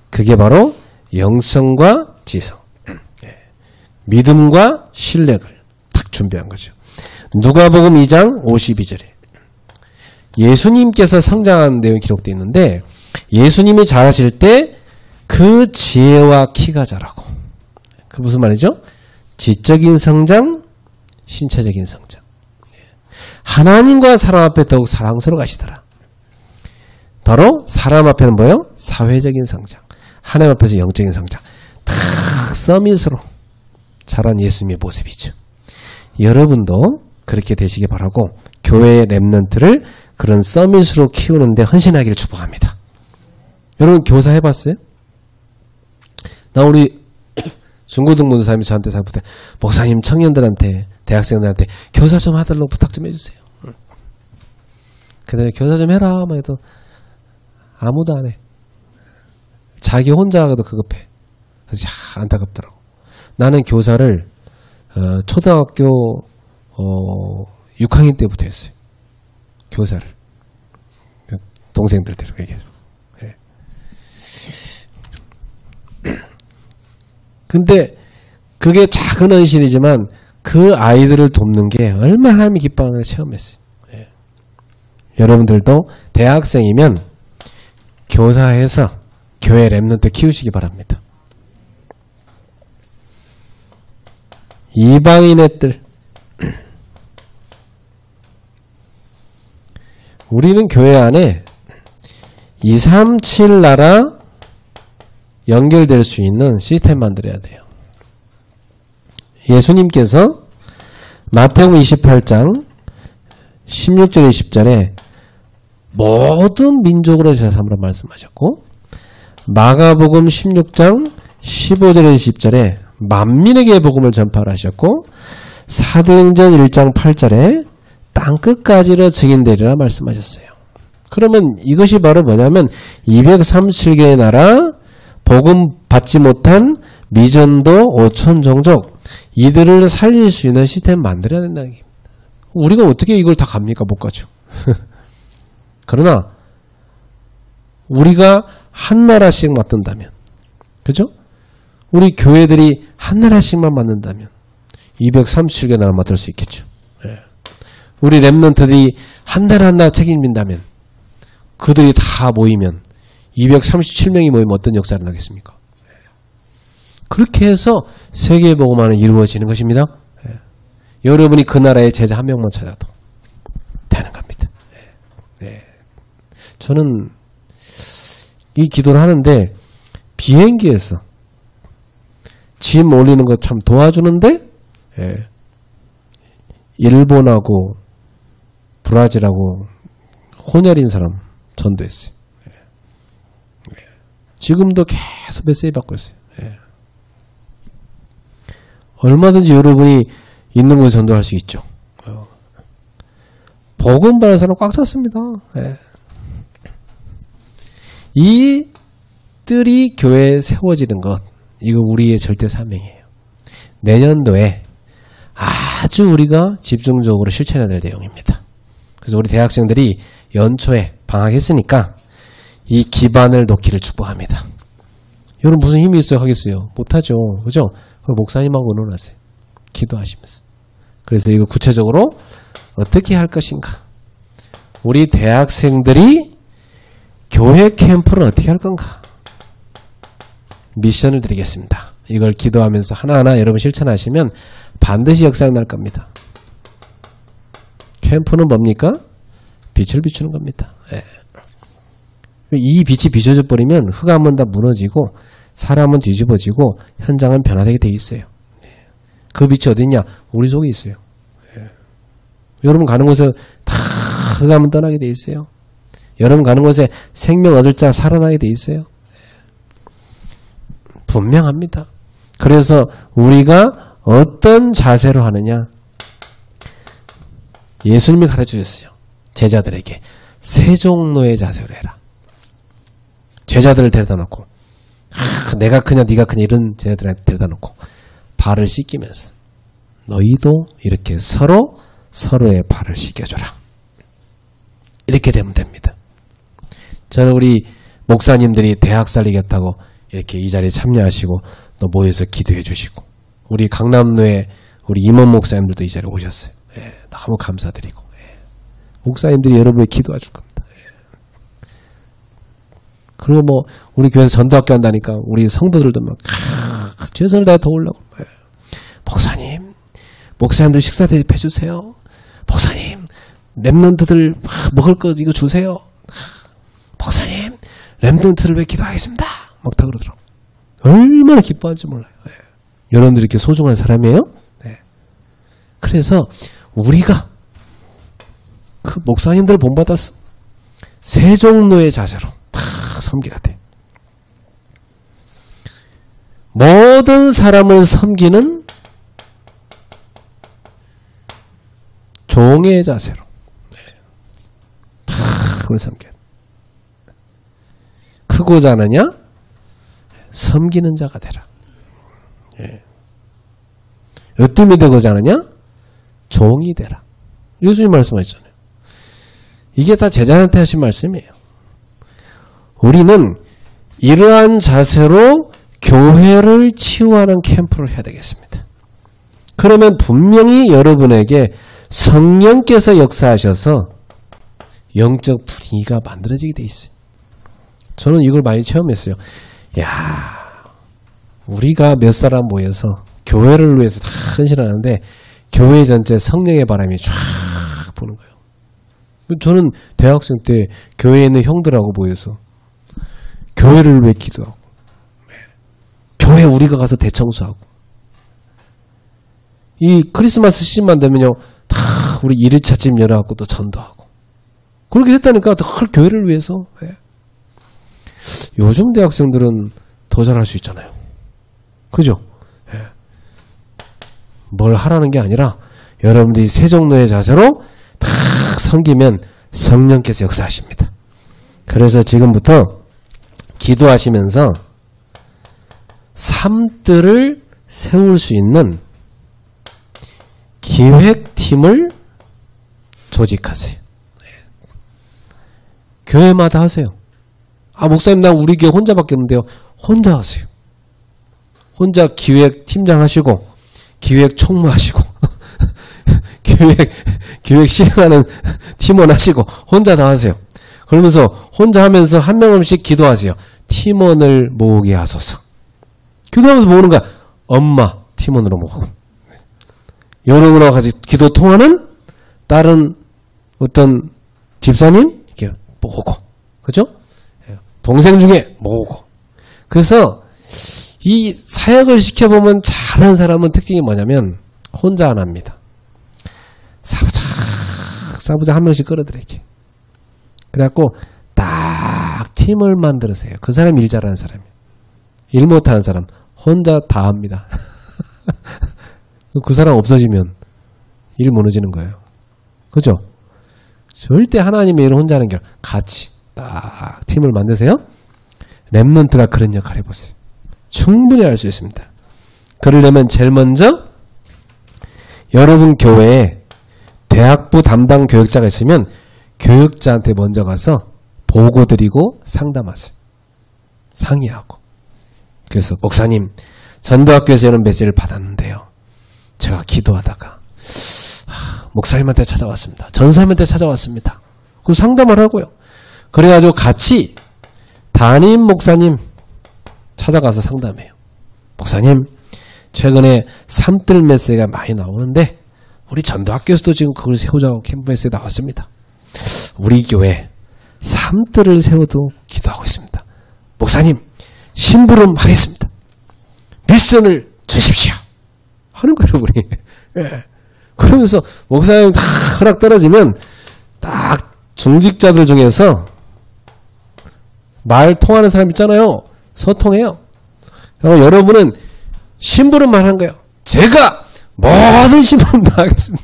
그게 바로 영성과 지성 믿음과 신뢰를 딱 준비한 거죠. 누가복음 2장 52절에 예수님께서 성장한 내용이 기록되어 있는데 예수님이 자라실 때 그 지혜와 키가 자라고 그 무슨 말이죠? 지적인 성장, 신체적인 성장. 하나님과 사람 앞에 더욱 사랑스러워 가시더라. 바로 사람 앞에는 뭐예요? 사회적인 성장. 하나님 앞에서 영적인 성장. 다 서밋으로 자란 예수님의 모습이죠. 여러분도 그렇게 되시기 바라고 교회의 랩넌트를 그런 서밋으로 키우는데 헌신하기를 축복합니다. 여러분 교사 해봤어요? 나 우리 중고등부사님이 저한테 잘 부탁해. 목사님 청년들한테 대학생들한테 교사 좀 하달라고 부탁 좀 해주세요. 근데 교사 좀 해라 막 해도 아무도 안 해. 자기 혼자 하고도 급급해. 그래서 안타깝더라고. 나는 교사를 초등학교 6학년 때부터 했어요. 교사를. 동생들 데리고 얘기해서. 네. 근데 그게 작은 헌신이지만 그 아이들을 돕는 게 얼마나 하나님이 기뻐하는지 체험했어요. 예. 여러분들도 대학생이면 교사해서 교회 랩런트 키우시기 바랍니다. 이방인의 뜰. 우리는 교회 안에 237 나라 연결될 수 있는 시스템 만들어야 돼요. 예수님께서 마태복음 28장 16절 20절에 모든 민족으로 제사 삼으라 말씀하셨고, 마가복음 16장 15절 20절에 만민에게 복음을 전파하라 하셨고, 사도행전 1장 8절에 땅끝까지로 증인되리라 말씀하셨어요. 그러면 이것이 바로 뭐냐면 237개의 나라, 복음 받지 못한 미전도 5천 종족, 이들을 살릴 수 있는 시스템 만들어야 된다는 얘기입니다. 우리가 어떻게 이걸 다 갑니까? 못 가죠. 그러나 우리가 한 나라씩 맡는다면, 그죠? 우리 교회들이 한 나라씩만 맡는다면 237개 나라 맡을 수 있겠죠. 네. 우리 랩런트들이 한 나라 한 나라 책임진다면, 그들이 다 모이면 237명이 모이면 어떤 역사가 나겠습니까? 그렇게 해서 세계복음화는 이루어지는 것입니다. 예. 여러분이 그 나라의 제자 한 명만 찾아도 되는 겁니다. 예. 예. 저는 이 기도를 하는데 비행기에서 짐 올리는 거 참 도와주는데, 예. 일본하고 브라질하고 혼혈인 사람 전도했어요. 예. 예. 지금도 계속 메시지 받고 있어요. 예. 얼마든지 여러분이 있는 곳에 전도할 수 있죠. 복음 받는 사람 꽉 찼습니다. 예. 이 뜰이 교회에 세워지는 것, 이거 우리의 절대 사명이에요. 내년도에 아주 우리가 집중적으로 실천해야 될 내용입니다. 그래서 우리 대학생들이 연초에 방학했으니까 이 기반을 놓기를 축복합니다. 여러분 무슨 힘이 있어야 하겠어요? 못하죠. 그죠? 목사님하고 의논하세요. 기도하시면서. 그래서 이거 구체적으로 어떻게 할 것인가? 우리 대학생들이 교회 캠프를 어떻게 할 건가? 미션을 드리겠습니다. 이걸 기도하면서 하나하나 여러분 실천하시면 반드시 역사가 날 겁니다. 캠프는 뭡니까? 빛을 비추는 겁니다. 예. 이 빛이 비춰져 버리면 흑암은 다 무너지고 사람은 뒤집어지고 현장은 변화되게 돼 있어요. 그 빛이 어디냐? 우리 속에 있어요. 예. 여러분 가는 곳에 다 흑암은 떠나게 돼 있어요. 여러분 가는 곳에 생명 얻을 자 살아나게 돼 있어요. 예. 분명합니다. 그래서 우리가 어떤 자세로 하느냐? 예수님이 가르쳐주셨어요. 제자들에게 세종로의 자세로 해라. 제자들을 데려다 놓고, 내가 크냐 네가 크냐 이런 제자들한테 데려다 놓고 발을 씻기면서 너희도 이렇게 서로의 발을 씻겨줘라. 이렇게 되면 됩니다. 저는 우리 목사님들이 대학 살리겠다고 이렇게 이 자리에 참여하시고 또 모여서 기도해 주시고, 우리 강남로에 우리 임원 목사님들도 이 자리에 오셨어요. 예, 너무 감사드리고, 예. 목사님들이 여러분의 기도해 줄 겁니다. 예. 그리고 뭐 우리 교회에서 전도학교 한다니까 우리 성도들도 막 최선을 다해 도우려고, 예. 목사님들 식사 대접해 주세요. 목사님 랩런트들 먹을 거 이거 주세요. 목사님 랩런트를 왜 기도하겠습니다. 막 다 그러더라고. 얼마나 기뻐하는지 몰라요. 예. 여러분들이 이렇게 소중한 사람이에요. 네. 그래서 우리가 그 목사님들 본받아서 세종로의 자세로 다 섬겨야 돼. 모든 사람을 섬기는 종의 자세로 다 그걸 섬겨야 돼. 크고자 하느냐? 섬기는 자가 되라. 예. 으뜸이 되고자 하느냐? 종이 되라. 예수님 말씀하셨잖아요. 이게 다 제자한테 하신 말씀이에요. 우리는 이러한 자세로 교회를 치유하는 캠프를 해야 되겠습니다. 그러면 분명히 여러분에게 성령께서 역사하셔서 영적 분위기가 만들어지게 돼 있어요. 저는 이걸 많이 체험했어요. 야, 우리가 몇 사람 모여서 교회를 위해서 다 헌신하는데 교회 전체 성령의 바람이 쫙 부는 거예요. 저는 대학생 때 교회에 있는 형들하고 모여서 교회를 위해 기도하고, 교회 우리가 가서 대청소하고, 이 크리스마스 시즌만 되면요 다 우리 1일차 집 열어갖고 또 전도하고 그렇게 했다니까. 늘 교회를 위해서. 요즘 대학생들은 더 잘할 수 있잖아요. 그죠? 뭘 하라는 게 아니라 여러분들이 세종노예 자세로 탁 섬기면 성령께서 역사하십니다. 그래서 지금부터 기도하시면서 삶들을 세울 수 있는 기획팀을 조직하세요. 교회마다 하세요. 아, 목사님 나 우리 교회 혼자밖에 없는데요. 혼자 하세요. 혼자 기획팀장 하시고 기획 총무하시고 기획 실행하는 팀원 하시고 혼자 다 하세요. 그러면서 혼자 하면서 한 명씩 기도하세요. 팀원을 모으게 하소서. 기도하면서 모으는 거야. 엄마 팀원으로 모으고, 여러분하고 같이 기도 통하는 다른 어떤 집사님 이렇게 모으고, 그죠? 동생 중에 모으고. 그래서 이 사역을 시켜보면 잘하는 사람은 특징이 뭐냐면 혼자 안 합니다. 사부작 한 명씩 끌어들이게. 그래갖고 딱 팀을 만들으세요. 그 사람이 일 잘하는 사람이에요. 일 못하는 사람 혼자 다 합니다. 그 사람 없어지면 일 무너지는 거예요. 그죠? 절대 하나님의 일을 혼자 하는 게 아니라 같이 딱 팀을 만드세요. 렘넌트가 그런 역할을 해보세요. 충분히 할 수 있습니다. 그러려면 제일 먼저 여러분 교회에 대학부 담당 교육자가 있으면 교육자한테 먼저 가서 보고 드리고 상담하세요. 상의하고. 그래서 목사님, 전도학교에서 이런 메시지를 받았는데요. 제가 기도하다가 목사님한테 찾아왔습니다. 전사님한테 찾아왔습니다. 그 상담을 하고요. 그래가지고 같이 담임 목사님 찾아가서 상담해요. 목사님, 최근에 삼뜰 메시지가 많이 나오는데 우리 전도학교에서도 지금 그걸 세우자고 캠프 메시지 나왔습니다. 우리 교회 삼뜰을 세워도 기도하고 있습니다. 목사님, 심부름 하겠습니다. 미션을 주십시오. 하는 거예요, 우리. 예. 그러면서 목사님 다 허락 떨어지면 딱 중직자들 중에서 말 통하는 사람 있잖아요. 소통해요. 그리고 여러분은 심부름만 한 거예요. 제가 모든 심부름 다 하겠습니다.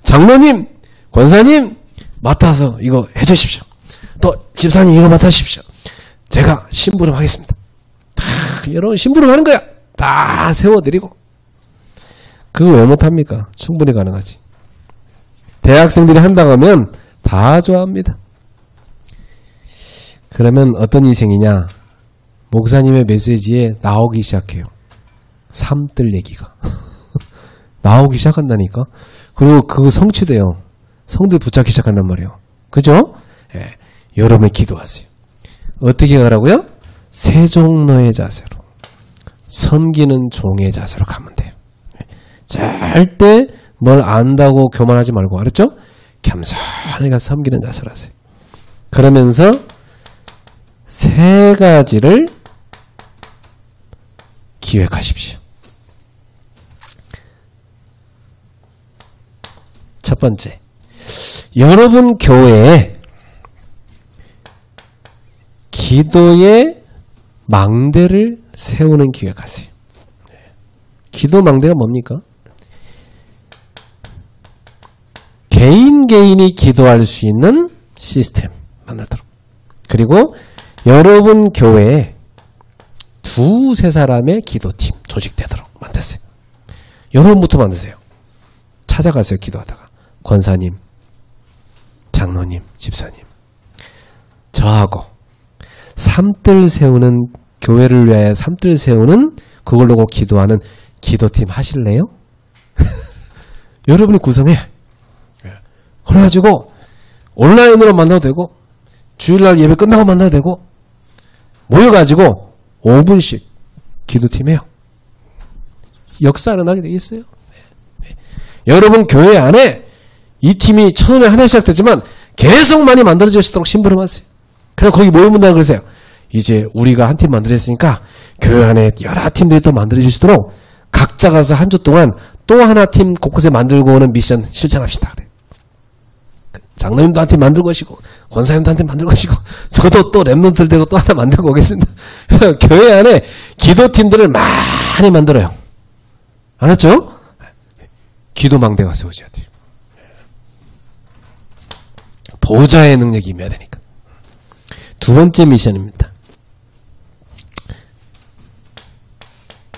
장로님, 권사님 맡아서 이거 해주십시오. 또 집사님 이거 맡아주십시오. 제가 심부름 하겠습니다. 다 여러분 심부름 하는 거야. 다 세워드리고. 그거 왜 못합니까? 충분히 가능하지. 대학생들이 한다고 하면 다 좋아합니다. 그러면 어떤 인생이냐? 목사님의 메시지에 나오기 시작해요. 삼뜰 얘기가. 나오기 시작한다니까. 그리고 그거 성취돼요. 성들 붙잡기 시작한단 말이에요. 그죠? 예. 여러분이 기도하세요. 어떻게 가라고요? 세종노의 자세로. 섬기는 종의 자세로 가면 돼요. 절대 뭘 안다고 교만하지 말고, 알았죠? 겸손하게 가서 섬기는 자세로 하세요. 그러면서 세 가지를 기획하십시오. 첫 번째, 여러분 교회에 기도의 망대를 세우는 기획하세요. 기도 망대가 뭡니까? 개인이 기도할 수 있는 시스템 만들도록. 그리고 여러분 교회에 두세 사람의 기도팀 조직되도록 만드세요. 여러분부터 만드세요. 찾아가세요. 기도하다가. 권사님, 장로님, 집사님, 저하고 삼뜰 세우는 교회를 위하여 삶들 세우는 그걸 놓고 기도하는 기도팀 하실래요? 여러분이 구성해. 그래가지고 온라인으로 만나도 되고 주일날 예배 끝나고 만나도 되고 모여가지고 5분씩 기도팀 해요. 역사는 하게 돼 있어요. 여러분 교회 안에 이 팀이 처음에 하나 시작됐지만 계속 많이 만들어질 수 있도록 심부름하세요. 그냥 거기 모여본다고 그러세요. 이제 우리가 한 팀 만들었으니까 교회 안에 여러 팀들이 또 만들어질 수 있도록 각자 가서 한 주 동안 또 하나 팀 곳곳에 만들고 오는 미션 실천합시다. 그래. 장로님도 한 팀 만들고 오시고 권사님도 한 팀 만들고 오시고 저도 또 랩런트들 되고 또 하나 만들고 오겠습니다. 교회 안에 기도팀들을 많이 만들어요. 알았죠? 기도망대가 세워져야 돼요. 보좌의 능력이 임해야 되니까. 두 번째 미션입니다.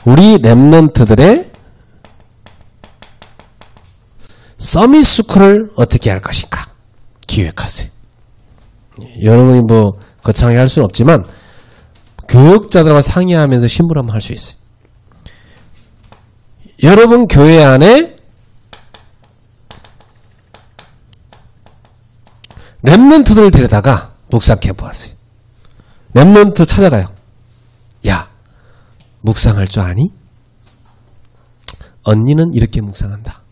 우리 랩런트들의 서밋 스쿨을 어떻게 할 것인가 기획하세요. 여러분이 뭐 거창하게 할 수는 없지만 교육자들과 상의하면서 심부름 할 수 있어요. 여러분 교회 안에 랩런트들을 데려다가 묵상 캠프 하세요. 랩런트 찾아가요. 야, 묵상할 줄 아니? 언니는 이렇게 묵상한다.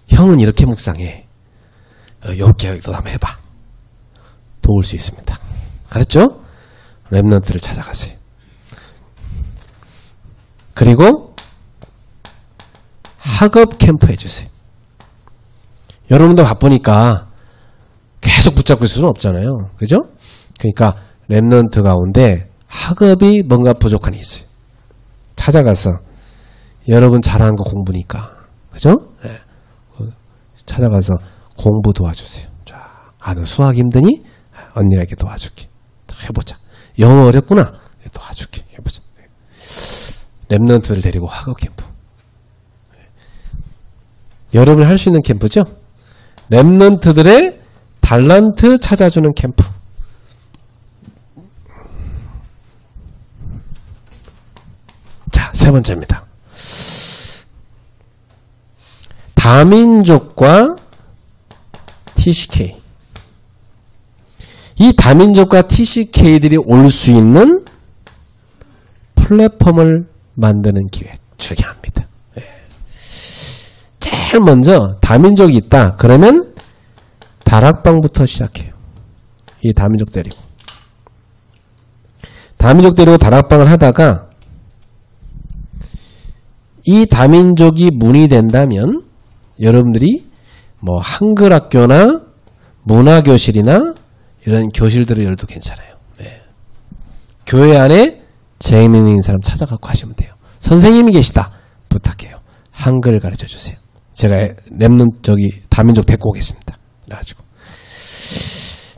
형은 이렇게 묵상해. 이렇게 너 한번 해봐. 도울 수 있습니다. 알았죠? 랩런트를 찾아가세요. 그리고 학업 캠프 해주세요. 여러분도 바쁘니까 계속 붙잡고 있을 수는 없잖아요. 그죠? 그러니까 랩런트 가운데 학업이 뭔가 부족한 게 있어요. 찾아가서 여러분 잘하는 거 공부니까. 그죠? 네. 찾아가서 공부 도와주세요. 자, 너 수학 힘드니? 언니가 이렇게 도와줄게. 해보자. 영어 어렵구나? 도와줄게. 해보자. 랩런트를 데리고 학업 캠프. 여러분이 할 수 있는 캠프죠? 랩런트들의 달란트 찾아주는 캠프. 자, 세 번째입니다. 다민족과 TCK. 이 다민족과 TCK들이 올 수 있는 플랫폼을 만드는 기획 중요합니다. 제일 먼저 다민족이 있다. 그러면 다락방부터 시작해요. 이 다민족 데리고. 다민족 데리고 다락방을 하다가 이 다민족이 문의된다면 여러분들이 뭐 한글 학교나 문화교실이나 이런 교실들을 열어도 괜찮아요. 네. 교회 안에 재능 있는 사람 찾아갖고 하시면 돼요. 선생님이 계시다. 부탁해요. 한글을 가르쳐 주세요. 제가 다민족 데리고 오겠습니다. 그래가지고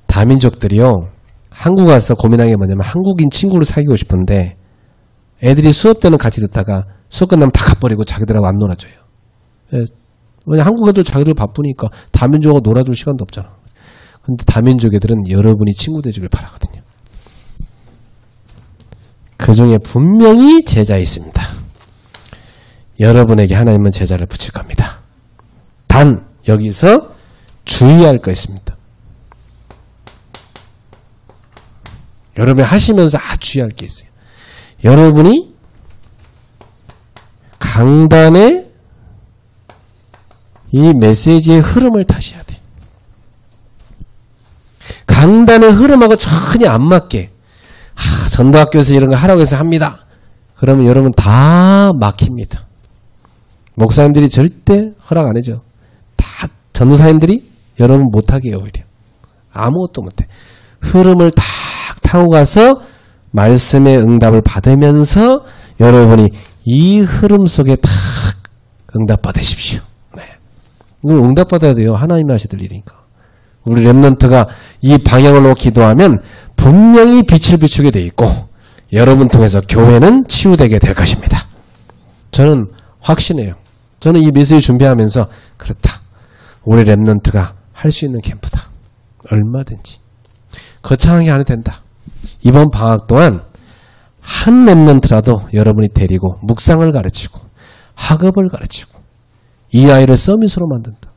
다민족들이요 한국 와서 고민하는 게 뭐냐면 한국인 친구를 사귀고 싶은데 애들이 수업 때는 같이 듣다가 수업 끝나면 다 가버리고 자기들하고 안 놀아줘요. 왜냐 한국 애들 자기들 바쁘니까 다민족하고 놀아줄 시간도 없잖아. 근데 다민족 애들은 여러분이 친구 되주길 바라거든요. 그 중에 분명히 제자 있습니다. 여러분에게 하나님은 제자를 붙일 겁니다. 단 여기서 주의할 거 있습니다. 여러분이 하시면서 주의할 게 있어요. 여러분이 강단의 이 메시지의 흐름을 타셔야 돼. 강단의 흐름하고 전혀 안 맞게 전도학교에서 이런 거 하라고 해서 합니다. 그러면 여러분 다 막힙니다. 목사님들이 절대 허락 안 해줘. 다 전도사님들이 여러분 못하게 해요. 오히려 아무것도 못해. 흐름을 딱 타고 가서 말씀의 응답을 받으면서 여러분이 이 흐름 속에 딱 응답 받으십시오. 네. 이거 응답 받아야 돼요. 하나님이 하시들 일이니까. 우리 랩런트가 이 방향을 놓고 기도하면 분명히 빛을 비추게 돼 있고 여러분 통해서 교회는 치유되게 될 것입니다. 저는 확신해요. 저는 이 메시지 준비하면서 그렇다. 우리 랩런트가 할 수 있는 캠프다. 얼마든지. 거창하게 안 해도 된다. 이번 방학 동안 한 랩런트라도 여러분이 데리고 묵상을 가르치고 학업을 가르치고 이 아이를 서밋으로 만든다.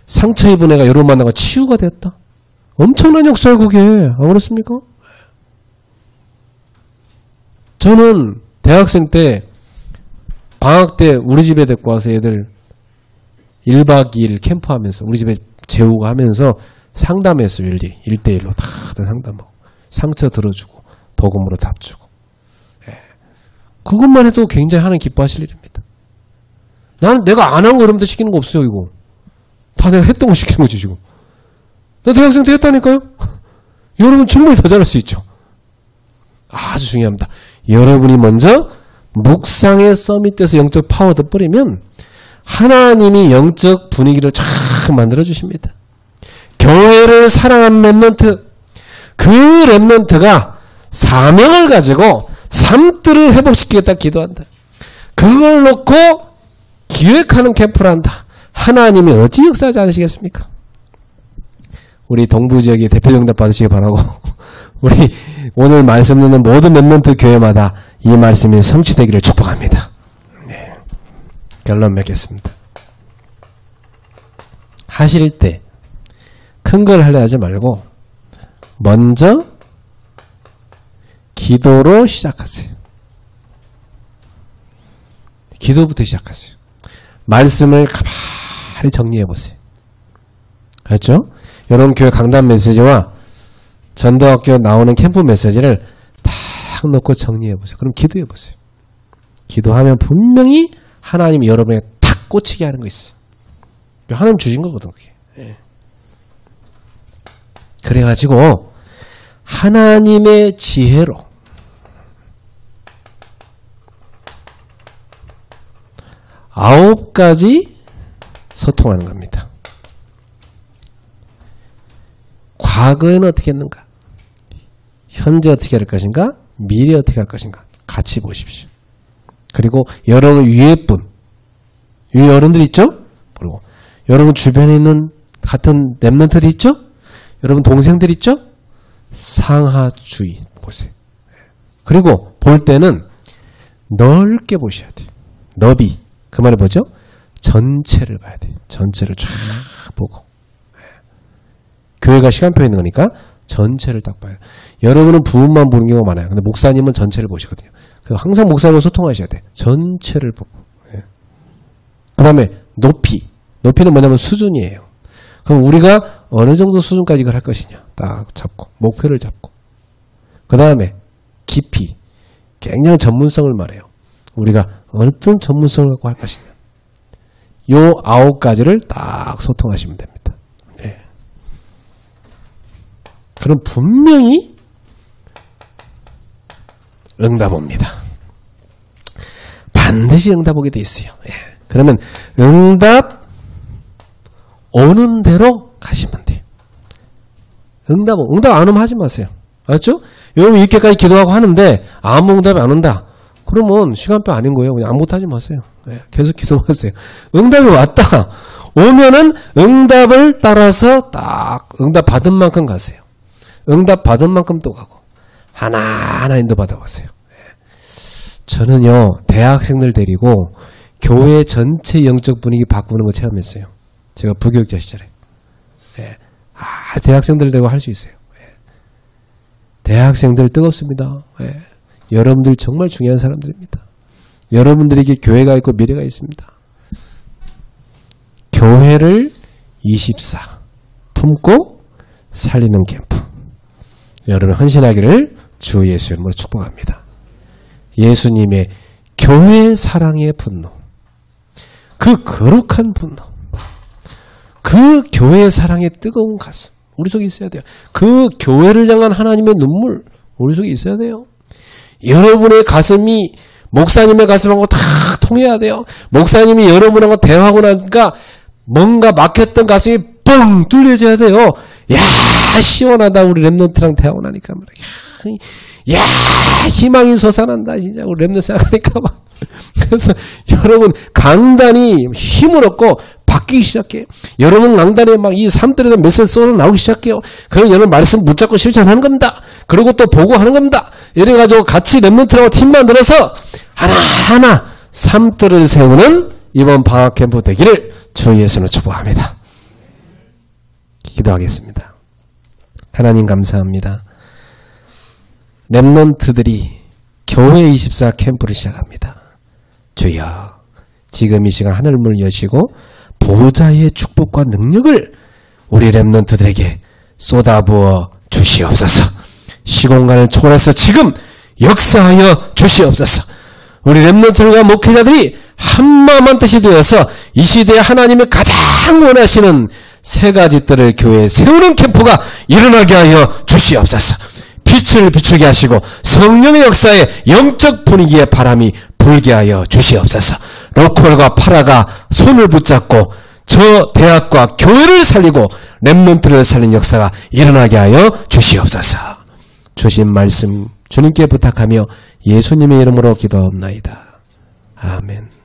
상처 입은 애가 여러분 만나고 치유가 됐다. 엄청난 역사예요, 그게. 안 그렇습니까? 저는 대학생 때 방학 때 우리 집에 데리고 와서 애들 1박 2일 캠프하면서 우리 집에 재우고 하면서 상담했어요. 1대1로 다들 상담하고 상처 들어주고 복음으로 답 주고. 그것만 해도 굉장히 하나님 기뻐하실 일입니다. 나는 내가 안 한 거 여러분들 시키는 거 없어요. 이거 다 내가 했던 거 시키는 거지 지금. 나 대학생 때 했다니까요. 여러분 충분히 더 잘할 수 있죠. 아주 중요합니다. 여러분이 먼저 묵상의 서밋돼서 영적 파워 덧버리면 하나님이 영적 분위기를 쫙 만들어 주십니다. 교회를 사랑한 랩런트, 그 랩런트가 사명을 가지고 삶들을 회복시키겠다 기도한다. 그걸 놓고 기획하는 캠프를 한다. 하나님이 어찌 역사하지 않으시겠습니까? 우리 동부지역의 대표정답 받으시기 바라고 우리 오늘 말씀 듣는 모든 랩런트 교회마다 이 말씀이 성취되기를 축복합니다. 네. 결론 맺겠습니다. 하실 때 큰 걸 하려 하지 말고 먼저 기도로 시작하세요. 기도부터 시작하세요. 말씀을 가만히 정리해 보세요. 그렇죠? 여러분 교회 강단 메시지와 전도학교 나오는 캠프 메시지를 딱 놓고 정리해 보세요. 그럼 기도해 보세요. 기도하면 분명히 하나님이 여러분에게 탁 꽂히게 하는 거 있어요. 하나님 주신 거거든 그게. 예. 그래가지고 하나님의 지혜로 9가지 소통하는 겁니다. 과거에는 어떻게 했는가? 현재 어떻게 할 것인가? 미래 어떻게 할 것인가? 같이 보십시오. 그리고 여러분 위에 분, 위에 어른들 있죠? 그리고 여러분 주변에 있는 같은 랩런트들 있죠? 여러분 동생들 있죠? 상하주의 보세요. 그리고 볼 때는 넓게 보셔야 돼요. 너비. 그 말이 뭐죠? 전체를 봐야 돼요. 전체를 쫙 보고. 교회가 시간표에 있는 거니까 전체를 딱 봐요. 여러분은 부분만 보는 경우가 많아요. 근데 목사님은 전체를 보시거든요. 그래서 항상 목사님과 소통하셔야 돼요. 전체를 보고. 그 다음에 높이. 높이는 뭐냐면 수준이에요. 그럼 우리가 어느 정도 수준까지 이걸 할 것이냐. 딱 잡고. 목표를 잡고. 그 다음에 깊이. 굉장히 전문성을 말해요. 우리가 어떤 전문성을 갖고 할 것이냐. 요 9가지를 딱 소통하시면 됩니다. 네. 그럼 분명히 응답 옵니다. 반드시 응답 오게 돼 있어요. 예. 그러면 응답 오는 대로 가시면 돼요. 응답 안 오면 하지 마세요. 알았죠? 여러분 이렇게까지 기도하고 하는데 아무 응답이 안 온다. 그러면 시간표 아닌 거예요. 그냥 아무것도 하지 마세요. 네, 계속 기도하세요. 응답이 왔다. 오면은 응답을 따라서 딱 응답 받은 만큼 가세요. 응답 받은 만큼 또 가고 하나하나 인도 받아보세요. 네. 저는요 대학생들 데리고 교회 전체 영적 분위기 바꾸는 거 체험했어요. 제가 부교육자 시절에. 네. 대학생들 데리고 할 수 있어요. 네. 대학생들 뜨겁습니다. 네. 여러분들 정말 중요한 사람들입니다. 여러분들에게 교회가 있고 미래가 있습니다. 교회를 24 품고 살리는 캠프. 여러분 헌신하기를 주 예수 이름으로 축복합니다. 예수님의 교회 사랑의 분노, 그 거룩한 분노, 그 교회 사랑의 뜨거운 가슴 우리 속에 있어야 돼요. 그 교회를 향한 하나님의 눈물 우리 속에 있어야 돼요. 여러분의 가슴이 목사님의 가슴하고 다 통해야 돼요. 목사님이 여러분하고 대화하고 나니까 뭔가 막혔던 가슴이 뻥 뚫려져야 돼요. 야 시원하다 우리 랩런트랑 대화하고 나니까 야 희망이 솟아난다 진짜 우리 랩런트 생각하니까 막. 그래서 여러분 강단이 힘을 얻고 바뀌기 시작해요. 여러분 강단에 막 이 삶들에 대한 메시지 쏟아 나오기 시작해요. 그럼 여러분 말씀 붙잡고 실천하는 겁니다. 그리고 또 보고 하는 겁니다. 이래가지고 같이 렘넌트라고 팀 만들어서 하나하나 삶들을 세우는 이번 방학 캠프 되기를 주 예수로 축복합니다. 기도하겠습니다. 하나님 감사합니다. 렘넌트들이 교회 24 캠프를 시작합니다. 주여, 지금 이 시간 하늘문을 여시고 보호자의 축복과 능력을 우리 렘넌트들에게 쏟아부어 주시옵소서. 시공간을 초월해서 지금 역사하여 주시옵소서. 우리 렘넌트들과 목회자들이 한마음 한뜻이 되어서 이 시대에 하나님이 가장 원하시는 세 가지 뜰을 교회에 세우는 캠프가 일어나게 하여 주시옵소서. 빛을 비추게 하시고 성령의 역사에 영적 분위기의 바람이 불게 하여 주시옵소서. 로컬과 파라가 손을 붙잡고 저 대학과 교회를 살리고 렘넌트를 살린 역사가 일어나게 하여 주시옵소서. 주신 말씀 주님께 부탁하며 예수님의 이름으로 기도합나이다. 아멘.